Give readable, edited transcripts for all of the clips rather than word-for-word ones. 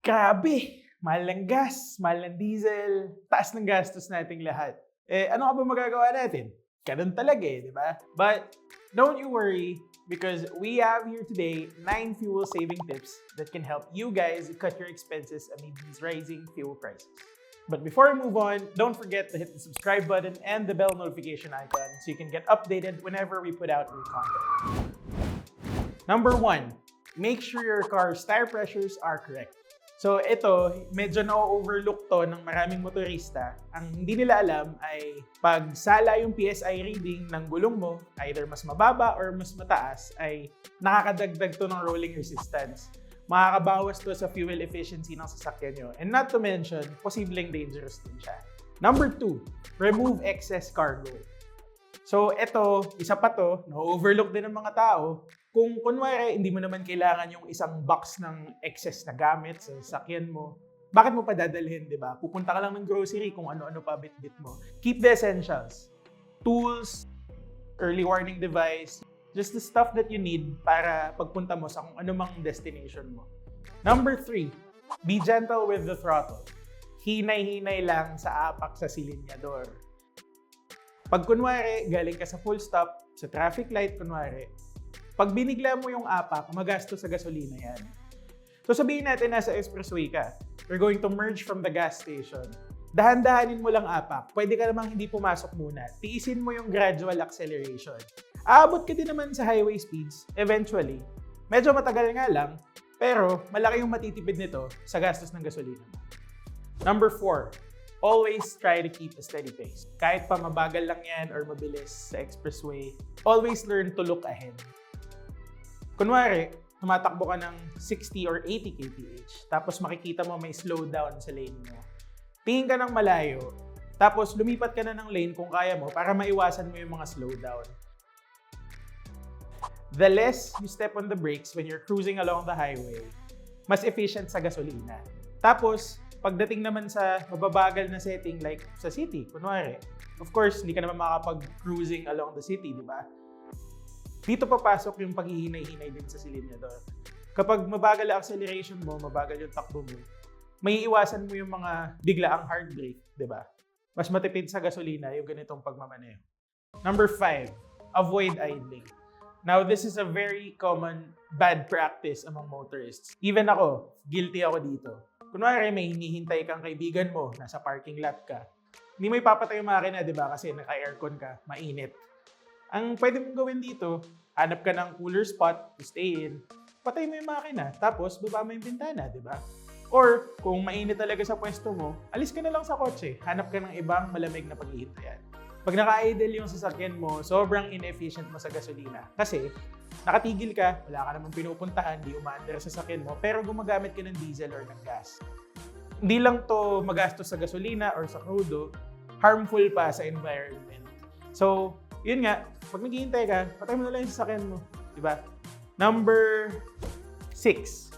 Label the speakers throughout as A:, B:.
A: Grabe! Mahal ng gas, mahal ng diesel, taas ng gastos nating lahat. Ano ka ba magagawa natin? Ganun talaga di ba? But don't you worry because we have here today 9 fuel-saving tips that can help you guys cut your expenses amid these rising fuel prices. But before we move on, don't forget to hit the subscribe button and the bell notification icon so you can get updated whenever we put out new content. Number 1, make sure your car's tire pressures are correct. So ito, medyo na-overlook to ng maraming motorista. Ang hindi nila alam ay pag sala yung PSI reading ng gulong mo, either mas mababa or mas mataas, ay nakakadagdag to ng rolling resistance. Makakabawas to sa fuel efficiency ng sasakyan nyo. And not to mention, posibleng dangerous din siya. Number 2, remove excess cargo. So ito, isa pa to, na-overlook din ng mga tao. Kung kunwari, hindi mo naman kailangan yung isang box ng excess na gamit sa sasakyan mo, bakit mo pa dadalhin, di ba? Pupunta ka lang ng grocery kung ano-ano pa bit-bit mo. Keep the essentials. Tools, early warning device, just the stuff that you need para pagpunta mo sa kung anumang destination mo. Number 3, be gentle with the throttle. Hinay-hinay lang sa apak sa silinyador. Pag kunwari, galing ka sa full stop, sa traffic light kunwari, pag binigla mo yung apak, magasto sa gasolina yan. So sabihin natin nasa expressway ka, you're going to merge from the gas station. Dahan-dahanin mo lang apak. Pwede ka namang hindi pumasok muna. Tiisin mo yung gradual acceleration. Aabot ka din naman sa highway speeds, eventually. Medyo matagal nga lang, pero malaki yung matitipid nito sa gastos ng gasolina mo. Number 4, always try to keep a steady pace. Kahit pa mabagal lang yan or mabilis sa expressway, always learn to look ahead. Kunwari, tumatakbo ka ng 60 or 80 kph, tapos makikita mo may slowdown sa lane mo. Tingin ka ng malayo, tapos lumipat ka na ng lane kung kaya mo para maiwasan mo yung mga slowdown. The less you step on the brakes when you're cruising along the highway, mas efficient sa gasolina. Tapos, pagdating naman sa mababagal na setting like sa city, kunwari, of course, hindi ka naman makapag-cruising along the city, di ba? Dito papasok yung paghihinay-hinay din sa silinyador. Kapag mabagal ang acceleration mo, mabagal yung takbo mo, may iwasan mo yung mga biglaang hard brake, di ba? Mas matipid sa gasolina yung ganitong pagmamaneho. Number 5, avoid idling. Now, this is a very common bad practice among motorists. Even ako, guilty ako dito. Kunwari, may hinihintay kang kaibigan mo, nasa parking lot ka. Hindi mo ipapatay yung makina, di ba? Kasi naka-aircon ka, mainit. Ang pwede mong gawin dito, hanap ka ng cooler spot to stay in, patay mo yung makina, tapos baba mo yung bintana, di ba? Or, kung mainit talaga sa pwesto mo, alis ka na lang sa kotse, hanap ka ng ibang malamig na paghihintayan. Pag naka-idle yung sasakyan mo, sobrang inefficient mo sa gasolina. Kasi, nakatigil ka, wala ka namang pinupuntahan, di umaandar sa sasakyan mo, pero gumagamit ka ng diesel or ng gas. Hindi lang to magastos sa gasolina or sa crudo, harmful pa sa environment. So, yun nga, pag naghihintay ka, patay mo na lang yung sasakyan mo. Diba? Number 6,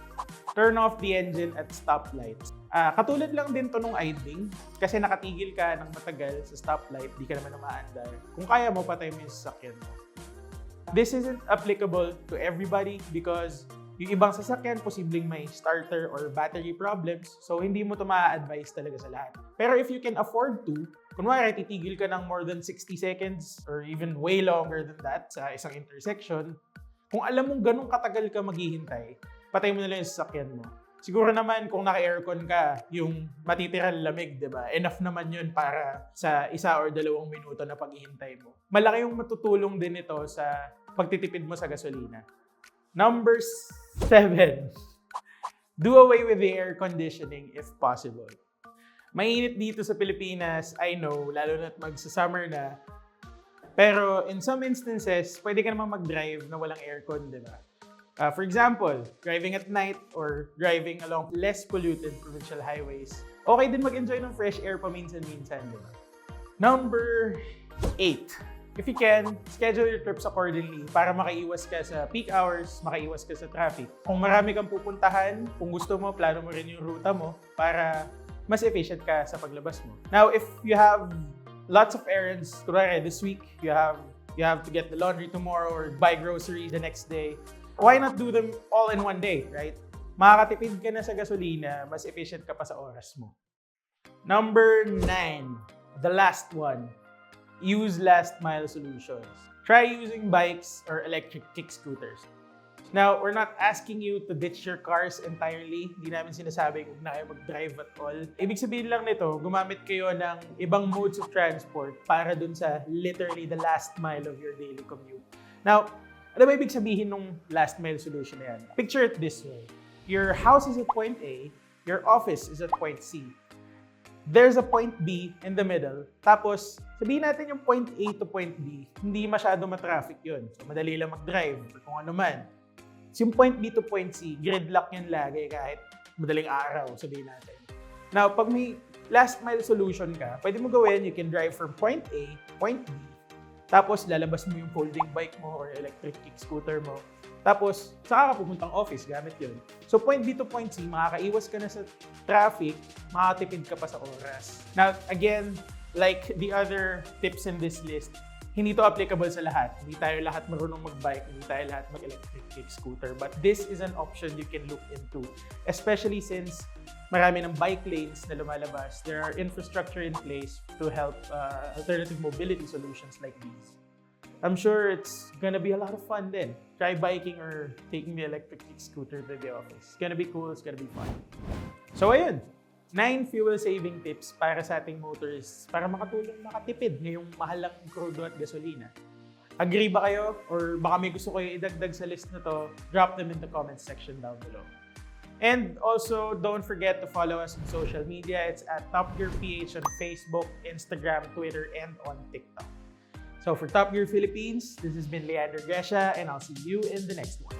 A: turn off the engine at stoplights. Katulad lang din to nung idling, kasi nakatigil ka ng matagal sa stoplight, di ka naman umaandar. Kung kaya mo, patay mo yung sasakyan mo. This isn't applicable to everybody because yung ibang sasakyan, posibleng may starter or battery problems, so hindi mo to ma-advise talaga sa lahat. Pero if you can afford to, kunwari, titigil ka ng more than 60 seconds or even way longer than that sa isang intersection, kung alam mong ganun katagal ka maghihintay, patay mo na lang yung sasakyan mo. Siguro naman kung naka-aircon ka, yung matitirang lamig, di ba? Enough naman yun para sa 1 or 2 minuto na paghihintay mo. Malaki yung matutulong din ito sa pagtitipid mo sa gasolina. Number 7, do away with the air conditioning if possible. Mainit dito sa Pilipinas, I know, lalo na't magsa-summer na. Pero in some instances, pwede ka naman mag-drive na walang aircon, di ba? For example, driving at night or driving along less polluted provincial highways, okay din mag-enjoy ng fresh air paminsan-minsan, di ba? Number 8, if you can, schedule your trips accordingly para makaiwas ka sa peak hours, makaiwas ka sa traffic. Kung marami kang pupuntahan, kung gusto mo, plano mo rin yung ruta mo para mas efficient ka sa paglabas mo. Now, if you have lots of errands, kunwari this week, you have to get the laundry tomorrow or buy groceries the next day, why not do them all in one day, right? makakatipid ka na sa gasolina, mas efficient ka pa sa oras mo. Number 9, the last one, use last mile solutions. Try using bikes or electric kick scooters. Now, we're not asking you to ditch your cars entirely. Hindi namin sinasabing huwag na kayo mag-drive at all. Ibig sabihin lang nito, gumamit kayo ng ibang modes of transport para dun sa literally the last mile of your daily commute. Now, ano ba ibig sabihin ng last mile solution na yan? Picture it this way. Your house is at point A, your office is at point C. There's a point B in the middle. Tapos, sabihin natin yung point A to point B, hindi masyado matraffic yun. So, madali lang mag-drive or kung ano man. So, yung point B to point C, gridlock yun lagi kahit madaling araw, sabihin natin. Now, pag may last mile solution ka, pwede mo gawin, you can drive from point A, point B, tapos lalabas mo yung folding bike mo or electric kick scooter mo. Tapos, saka ka pupuntang office, gamit yun. So, point B to point C, makakaiwas ka na sa traffic, makakatipid ka pa sa oras. Now, again, like the other tips in this list, hindi to applicable sa lahat. Hindi tayo lahat marunong mag-bike, hindi tayo lahat mag-electric kick scooter. But this is an option you can look into. Especially since marami ng bike lanes na lumalabas. There are infrastructure in place to help alternative mobility solutions like these. I'm sure it's gonna be a lot of fun then. Try biking or taking the electric kick scooter to the office. It's gonna be cool, it's gonna be fun. So ayun, 9 fuel-saving tips para sa ating motorists para makatulong makatipid ngayong mahal ng krudo at gasolina. Agree ba kayo? Or baka may gusto kayo idagdag sa list na to, drop them in the comments section down below. And also, don't forget to follow us on social media. It's at Top Gear PH on Facebook, Instagram, Twitter, and on TikTok. So for Top Gear Philippines, this has been Leandre Grecia, and I'll see you in the next one.